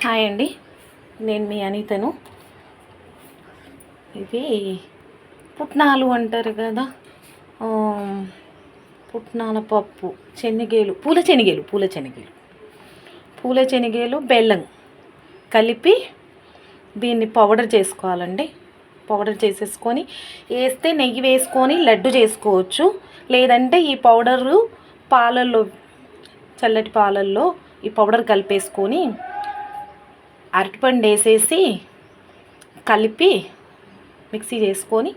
Hi అండి, నేను మీ అనితను. ఇవి పుట్నాలు అంటారు కదా, పుట్నాల పప్పు, శనగలు, పూల శనగలు బెల్లం కలిపి దీన్ని పౌడర్ చేసుకోవాలండి. పౌడర్ చేసేసుకొని వేస్తే నెయ్యి వేసుకొని లడ్డు చేసుకోవచ్చు. లేదంటే ఈ పౌడరు పాలల్లో, చల్లటి పాలల్లో ఈ పౌడర్ కలిపేసుకొని అరటిపండు వేసేసి కలిపి మిక్సీ చేసుకొని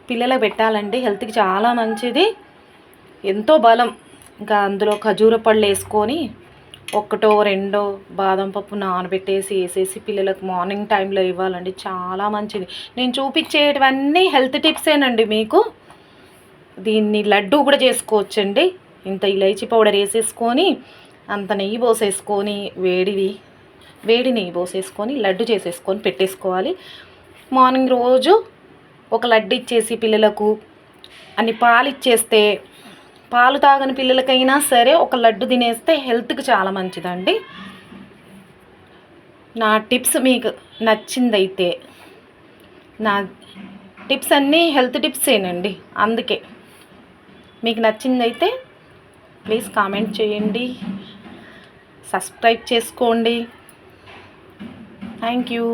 పిల్లలకు పెట్టాలండి. హెల్త్కి చాలా మంచిది, ఎంతో బలం. ఇంకా అందులో ఖర్జూర పళ్ళు వేసుకొని ఒకటో రెండో బాదం పప్పు నానబెట్టేసి వేసేసి పిల్లలకు మార్నింగ్ టైంలో ఇవ్వాలండి. చాలా మంచిది. నేను చూపించేటివన్నీ హెల్త్ టిప్సేనండి మీకు. దీన్ని లడ్డు కూడా చేసుకోవచ్చండి. ఇంత ఇలైచీ పౌడర్ వేసేసుకొని అంత నెయ్యి పోసేసుకొని వేడి నెయ్యి పోసేసుకొని లడ్డు చేసేసుకొని పెట్టేసుకోవాలి. మార్నింగ్ రోజు ఒక లడ్డు ఇచ్చేసి పిల్లలకు అన్ని పాలు ఇచ్చేస్తే, పాలు తాగని పిల్లలకైనా సరే ఒక లడ్డు తినేస్తే హెల్త్కి చాలా మంచిదండి. నా టిప్స్ మీకు నచ్చిందైతే, నా టిప్స్ అన్నీ హెల్త్ టిప్సేనండి. అందుకే మీకు నచ్చిందైతే ప్లీజ్ కామెంట్ చేయండి, సబ్స్క్రైబ్ చేసుకోండి. Thank you.